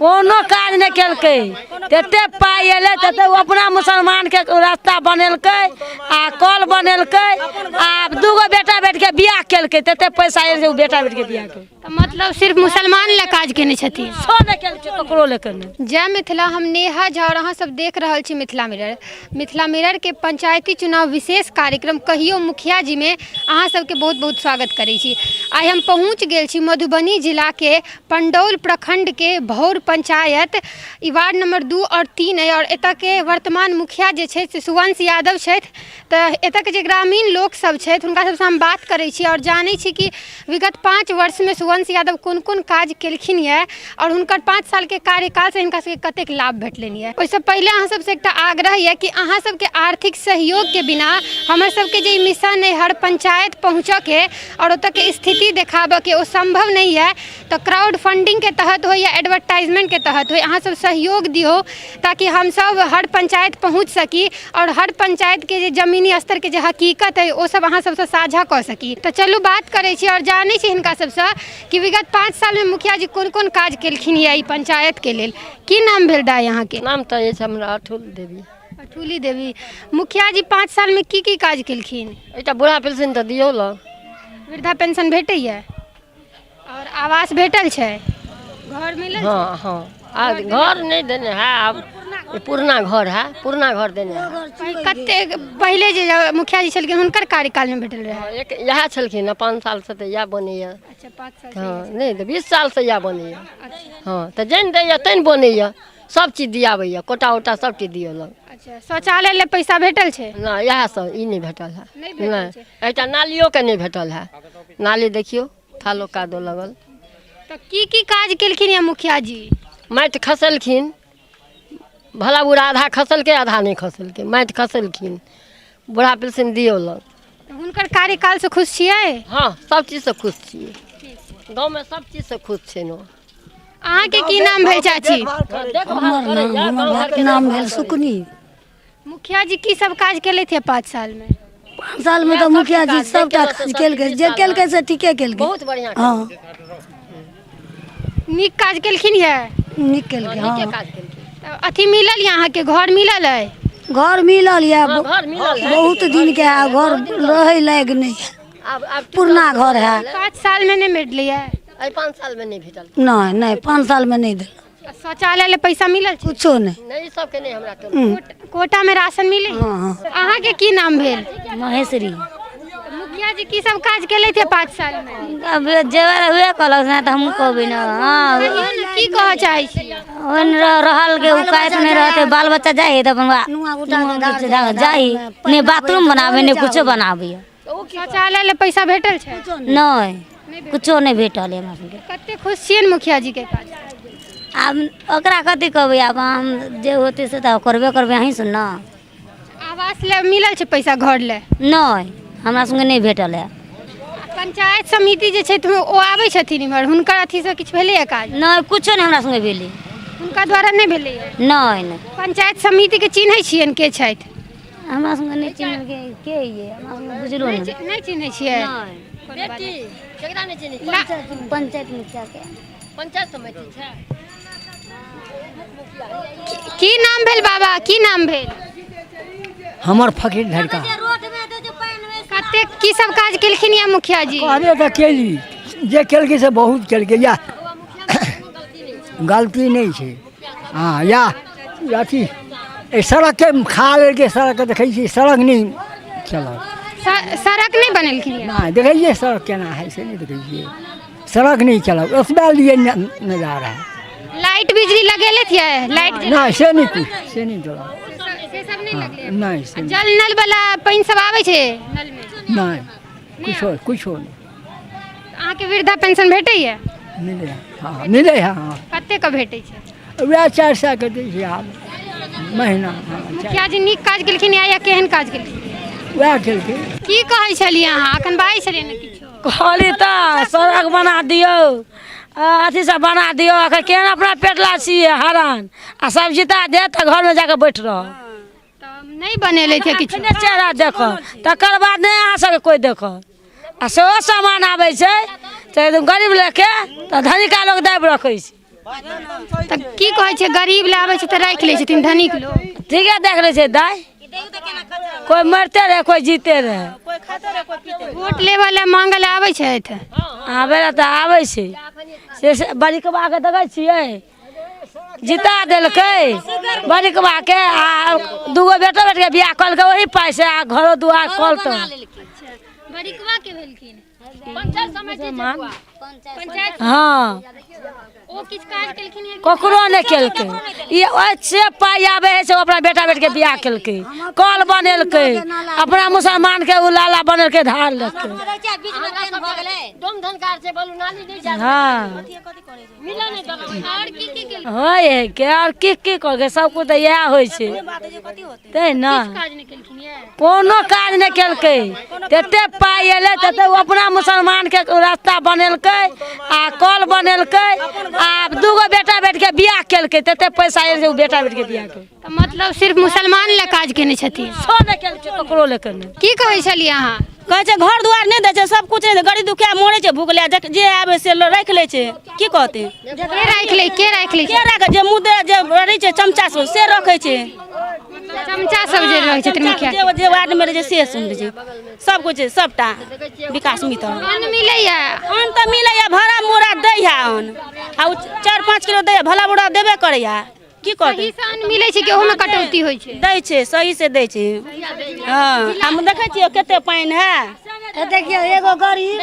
कोनो काज नहीं केलकै तते पाई एले तते अपना मुसलमान के रास्ता बनेलकै आ कल बनेलकै आ दूगो बेटा बेट के बियाह केलकै तते पैसा एले बेटा बेट के बियाह के मतलब सिर्फ मुसलमान ले काज केने छथिन सो नहीं केलकै ककरो लेकर जय मिथिला। हम नेहा झा और अहाँ सब देख रहल छी मिथिला मिरर। मिथिला मिरर के पंचायती चुनाव विशेष कार्यक्रम कहियो मुखिया जी में अहाँ सबके बहुत बहुत स्वागत करै छी। आइ हम पहुँच गेल छी मधुबनी जिला के पंडौल प्रखंड के भौर पंचायत ई वार्ड नंबर 2 और 3 है और एतऽ के वर्तमान मुखिया जे छै से सुवंश यादव छथि। तऽ एतऽ के जे ग्रामीण लोक सब छथि हुनका सबसँ हम बात करै छी और जानै छी कि विगत 5 वर्ष में सुवंश यादव कोन कोन काज केलखिन यऽ और हुनकर 5 साल के कार्यकाल से हिनका सबके कतेक लाभ भेटलनि यऽ। ओहिसँ पहिले अहाँ सबसँ एकटा आग्रह यऽ कि अहाँ सबके आर्थिक सहयोग के बिना हमर सबके जे मिशन है हर पंचायत पहुँचऽ के और ओतऽ के स्थिति देखाबऽ के ओ संभव नहीं है। तो क्राउड फंडिंग के तहत हो या एडवर्टाइजमेंट के तहत हो अहाँ सब सहयोग दियो ताकि हम सब हर पंचायत पहुँच सकी और हर पंचायत के जे जमीनी स्तर के जे हकीकत है वो सब अहाँ सबसँ साझा कऽ सकी। तो चलू बात करै छी और जानै छी हिनका सबसँ कि विगत 5 साल में मुखिया जी कोन कोन काज केलखिन यऽ ई पंचायत के लेल। की नाम भेल दाइ यहाँ के? नाम तो हमरा अठुली देवी। अठुली देवी। मुखिया जी 5 साल में की काज केलखिन? एकटा बुढ़ा पेंशन तो दियो ल। वृद्धा पेंशन भेटैया और आवास भेटल छै, घर मिलल छै? हाँ हाँ आज घर नहीं देने है, अब पुरना घर है, पुरना घर देने है। कते पहले जे मुखिया जी छलखिन हुनकर कार्यकाल में भेटल रहे? एक यह छलखिन 5 साल से तो यह बनैया। अच्छा 5 साल से। हाँ नहीं तो 20 साल से यह बनैया। अच्छा हाँ तो जैन दैया तैन बनैया, सब चीज दियाबैया, कोटा उटा सब चीज दियलक। अच्छा शौचालय ले पैसा भेटल छै? ना यह सब ई नहीं भेटल है। नहीं भेटल छै। एकटा नालियों के नहीं भेटल है। नाली देखियो थालो कादो लगल। तो की काज केलखिन या मुखिया जी? माटि खसलखिन, भला बुरा आधा खसलके आधा नहीं खसलके, माटि खसलखिन, बुढ़ा पेंशन दियौलक। हुनकर कार्यकाल से खुश छियै? हाँ सब चीज से खुश छियै, गाँव में सब चीज से खुश छै नो। अहाँ के की नाम भेल चाची? हमर नाम भेल सुकनी। मुखिया जी की सब काज केले थे 5 साल में? 5 साल में तो मुखिया जी सबटा काज केलकै, जे केलकै से ठीके केलकै। बहुत बढ़िया हाँ नीक काज केलखिन ये? नीक केलकै। हाँ काज केलखिन। तो अथी मिलल यहाँ के घर मिलल है? घर मिलल यऽ, घर मिलल है। बहुत दिन के है, घर रहे लायक नहीं है, अब पुरना घर है। 5 साल में नहीं मिलल है? 5 साल में नहीं भेटल। नहीं 5 साल में नहीं दिल शौचालय ले पैसा मिलल छै? कुछो नहीं। नहीं सबके नहीं हमरा तो। कोटा में राशन मिले? हाँ अहाँ के की नाम भेल? महेश्वरी। मुखिया जी की सब काज केले थे 5 साल में? अब जेवर हुए कहलक ना तो हम कहबै ना। हाँ कहियो ने की कह चाहे छी? ओन रहल के उकायत नहीं रहते, बाल बच्चा जाए तो अपन जाए ने बाथरूम बनावे ने कुछो बनावे। शौचालय ले पैसा भेटल छै? नहीं कुछो नहीं भेटल है हमरा सबके। कते खुश छियन मुखिया जी के काज? आब ओकरा कथी कहबै, आब हम जे होते से तो करबे करबे अहीं सुन ना। आवास ले मिलल छै पैसा घर ले? नहीं हमरा संगे नहीं भेटल है। पंचायत समिति जे छै ओ आबै छथिन इम्हर, हुनकर अथी से किछु भेलै है काज? नहीं कुछो नहीं हमरा संगे भेलै। हुनका द्वारा नहीं भेलै है? नहीं पंचायत समिति के चिन्है छियन के छथि? हमरा संगे नहीं चिन्ह के ये, हमरा संगे बुझलो नहीं। नहीं चिन्है छियै? बेटी केकरा नहीं चिन्है? पंचायत मुखिया के। पंचायत समिति छै। की नाम भेल बाबा, की नाम भेल? हमर फकीर धड़का। कते की सब काज केलखिन या मुखिया जी? कहबे तो केली, जे केलकै से बहुत केलकै, या गलती नहीं छै। हाँ या अथी सड़क के खा लेलकै, सड़क के देखै छी सड़क नहीं चलल। सड़क नहीं बनेलखिन या? नहीं देखिए सड़क केना है से नहीं देखिए, सड़क नहीं चलल, उसमें लिए नजारा है। लाइट बिजली लगेले थे? लाइट नहीं से नहीं कुछ से नहीं चला। से सब नहीं लगले? नहीं से जल नल वाला पानी सब आवे छै नल में? नहीं कुछो नहीं। अहाँ के वृद्धा पेंशन भेटै है? मिले हाँ मिले हाँ। कते का भेटै छै? वह 400 के दै छै आब महीना। हाँ मुखिया जी नीक काज केलखिन या केहन काज केलखिन? वह केलकै। की कहै छलियै अहाँ? अखन बाजै छलियै ने किछो। कहली तो सड़क बना दियो, अथी सब बना दियो। अखन केहन अपना पेटला छियै हरान, आ सब जीता दे तो घर में जाके बैठ रह। नहीं बनेले थे किछु? चेहरा देख, तकर बाद नहीं अहाँ सबके कोई देख। आ सेहो सामान आबै छै तो गरीब लेके तो धनिका लोग दाबि रखै छै। तऽ की कहै छै गरीब लाबै छै तऽ राखि लै छथिन धनिक लोग। ठीके देख लै छै दाय, कोई मरते रहे कोई जीते रहे। वोट लेबै लए मांगे लए आबै छथि। आबै लए तऽ आबै छै से बड़ीकबा के देखै छियै जिता देलकै बड़ीकबा के आ दूगो बेटा बेटी के बियाह कलकै वही पाइ से आ घरो दुआर कल तो बड़ीकवा के भेलखिन पंचायत समिति पंचायत हाँ ओ किछ काज केलखिन या ककरो नहीं केलकै। ये से पाइ आबै है से अपना बेटा बेटी के बियाह केलकै, कल बनेलकै, अपना मुसलमान के उ लाला बनेलकै धार लेके। दम धनकार से बोलू नाली नहीं जा हाँ मिला नहीं दम और की केलखिन होय है के और की करके सब कुछ तो यह होय छै ते ना काज नहीं केलखिन या कोनो काज नहीं केलकै। तते पाइ एलै तते उ अपना मुसलमान के रास्ता बनेलकै आ कल बनेलकै आ दूगो बेटा बेटी के बियाह केलकै, तते पैसा एलै से उ बेटा बेटी के बियाह केलकै। तो मतलब सिर्फ मुसलमान ले काज केने छथिन। सो नहीं केलकै ककरो लेके नहीं। की कहै छलियै अहाँ? कहै छै घर दुआर नहि दै छै, सब कुछ नहीं, गरीब दुखिया मरै छै भूखले, जे आबै से राखि लै छै। की कहतै के राखि लै के राखै जे मुद्दे जे रहै छै चमचा सब से रखै छै। चमचा सब जे रहै छथिन मुखिया जे वार्ड में रहै छै से सुन छै सब कुछ सबटा विकास मित्र। अन्न मिलैया अन्न तऽ मिलैया, भाड़ा मोड़ा दै है अन्न आ 4-5 किलो दै भाड़ा मोड़ा देबे करैया। की करतै सही से अन्न मिलै छै कि ओहो में कटौती होइ छै? दै छै सही से दै छै। हाँ हम देखै छियै कते पानि है। देखिए एगो गरीब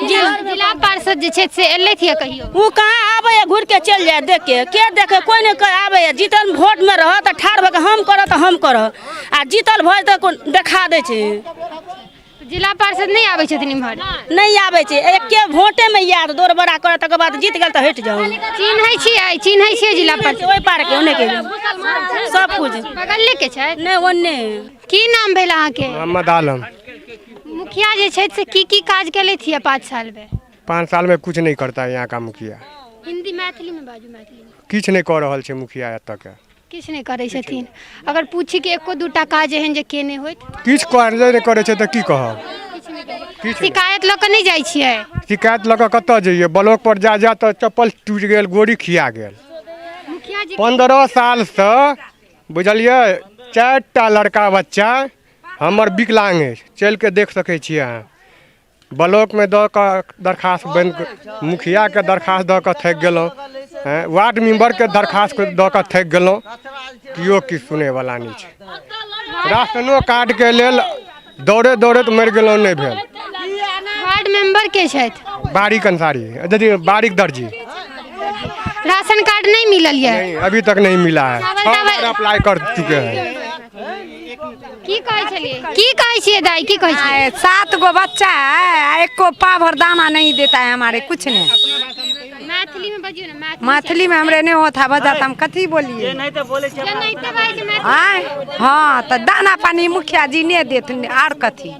जिला पार्षद जे छै से एलथि है कहियो? उ कहाँ आबै है, घुर के चल जाए देख के देखे कोई नहीं आबै है। जीतल वोट में रह तो ठाड़ भऽ के हम करऽ तो हम करऽ आ जीतल भऽ तो देखा दै छै। जिला पार्षद नहीं आबै छथिन इम्हर? नहीं आबै छै, एके वोटे में याद दौड़ बड़ा करऽ तकर बाद जीत गेल तो हट जाओ। चिन्है छियै जिला पार्षद? ओहि पार के ओने के सब कुछ बगल के छै नहीं ओने। की नाम भेल अहाँ के? मोहम्मद आलम। मुखिया जे छै से की काज केलथि है 5 साल में? 5 साल में कुछ नहीं करता है यहाँ का मुखिया, हिंदी मैथिली में बाजू, मैथिली में। किछ नहीं कर रहल छै मुखिया एतऽ के। किछ नहीं करै छथिन। अगर पूछी कि एको दूटा काज एहन जे केने होइत? किछ करबे नहीं करे छै तऽ की कहब। किछ शिकायत लऽ के नहीं जाइ छियै? शिकायत लऽ कऽ कतऽ जइए, ब्लॉक पर जा तऽ चप्पल टूटि गेल, गोड़ी खिया गेल। मुखिया जी 15 साल से बुझलिए 4टा लड़का बच्चा हमर विकलांग है, चल के देख सकै छियै अहाँ। ब्लॉक में दऽ कऽ दरखास्त मुखिया के दरखास्त दऽ कऽ थकि गेलहुँ, वार्ड मेंबर के दरखास्त दऽ कऽ थकि गेलहुँ, केओ किछु सुनै वाला नहीं छै। राशनो कार्ड के लेल दौड़े दौड़े तो मरि गेलहुँ, नहीं भेल। वार्ड मेंबर के छथि? बारिक अंसारी, यदि बारिक दर्जी। राशन कार्ड नहीं मिलल है? नहीं अभी तक नहीं मिला है, 6 बार अप्लाई कर चुके हैं। की कहै छियै दाई? की कहै छियै? 7 गो बच्चा है, एक को पाभर दाना नहीं देता है हमारे, कुछ नहीं। मैथिली में बजियो ना। मैथिली में हमरे नहीं होता बजा, हम कथी बोलिए? हाँ तो दाना पानी मुखिया जी नहीं देते, आर कथी?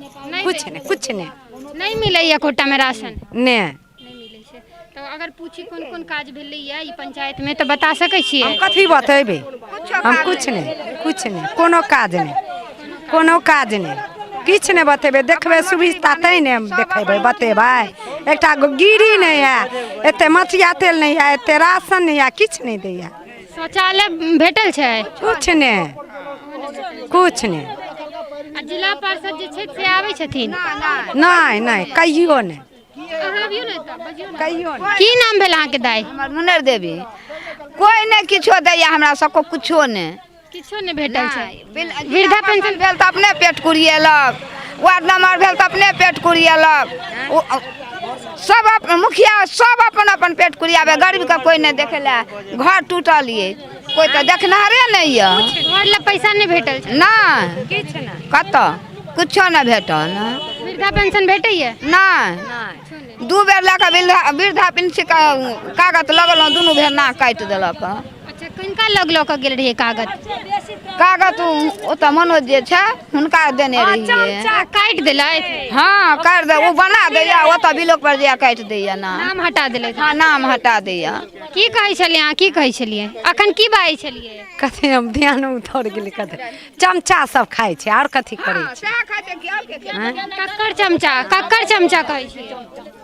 कुछ नहीं, कुछ नहीं। नहीं मिलैया कोटा में राशन? नहीं। तो अगर पूछी कोन कोन काज भेलैया ई पंचायत में तो बता सकै छियै? हम कथी बतेबे? हम कुछ नहीं, कोनो काज नहीं, कोनो काज नहीं, किछ नहीं बतेबे। देखबे सुविधा तै ने देखेबे बतेबै। एकटा गिरी नहीं है, एते मछिया तेल नहीं है, एते राशन नहीं है, किछ नहीं दैया। शौचालय भेटल छै? कुछ नहीं, कुछ नहीं। आ जिला पार्षद जे छै से आबै छथिन? नहीं कहियो नहीं, अहाँ अबियो ने त बजियो ना। कहियो नहीं। की नाम भेल अहाँ के दाई? हमर मुनर देवी। कोई नहीं किछो दैया हमरा सबको, कुछो नहीं, किछो नहीं भेटल छै। वृद्धा पेंशन भेल तऽ अपने पेट कुरिएलक, वार्ड नंबर भेल तऽ अपने पेट कुरिएलक, सब मुखिया सब अपन अपन पेट कुरियाबे, गरीब का कोई नहीं देखेला। घर टूटल ये, कोई तो देखनारे नहीं है। घर ला पैसा नहीं भेटल छै? नहीं किछ नहीं। कतऽ कुछो नहीं भेटल। वृद्धा पेंशन भेटैया? नहीं 2 बेर लऽ कऽ वृद्धा पेंशन कागज लगल, दुनू भेर ना काटि देलक। अच्छा किनका लग के गेल रहिए कागज? कागज ओतऽ मनोज जे छै हुनका देने रहिए। काटि देलथि? हाँ काटि दे, वो बना दैया, ओतऽ बिलोक पर जे काटि दैया ना, नाम हटा देलथि? हाँ नाम हटा दैया। की कहै छलियै अहाँ? की कहै छलियै अखन? की बाजै छलियै? कथी हम ध्यान उतर गेली, कथी चमचा सब खाइ छै, और कथी करै छै? कक्कर चमचा कहै छियै?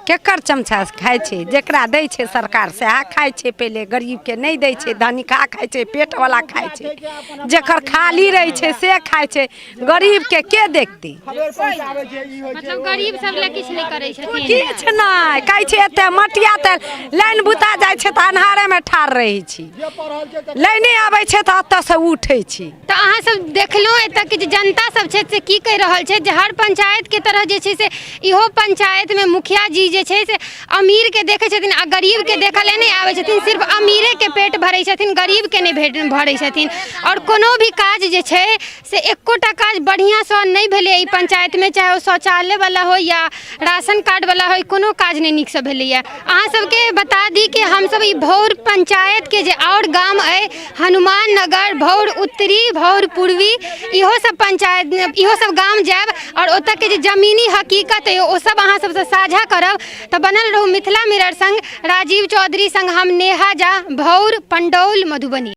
केकर चमचा खाइ छै जेकरा दै छै सरकार सएह खाइ छै पहिले गरीबके नहीं दै छै धनिका खाइ छै पेटवला खाइ छै जेकर खाली रहै छै से खाइ छै गरीबके के देखतै मतलब गरीब सब ले किछ नहीं करै छथिन किछु नहीं कहै छै एते मटिया तऽ लाइन बुता जाइ छै तऽ अन्हारेमे ठाढ़ रहै छी लाइने आबै छै तऽ ओतऽसँ उठै छी तऽ अहाँ सब देखलहुँ एतऽ के जे जनता सब छै से की कहि रहल छै जे हर पंचायत के तरह जे छै से इहो पंचायत में मुखिया जी जे छै से अमीर के देखै छथिन आ गरीब के देखऽ ले नहीं आबै छथिन सिर्फ अमीरे के पेट भरै छथिन गरीब के नहीं भरै छथिन और कोनो भी काज जे छै से एकोटा काज बढ़िया से नहीं भेलै ई पंचायत में चाहे ओ शौचालय वाला हो या राशन कार्ड वाला हो कोनो काज नहीं नीक से भेलैया अहाँ सबके बता दी कि हम सब ई भौर पंचायत के जे और गाम है हनुमान नगर भौर उत्तरी भौर पूर्वी इहो सब पंचायत इहो सब गाम जायब और ओतऽ के जे जमीनी हकीकत है ओ सब अहाँ सबसे साझा करब तऽ बनल रहू मिथिला मिरर संग राजीव चौधरी संग हम नेहा झा भौर पंडौल मधुबनी।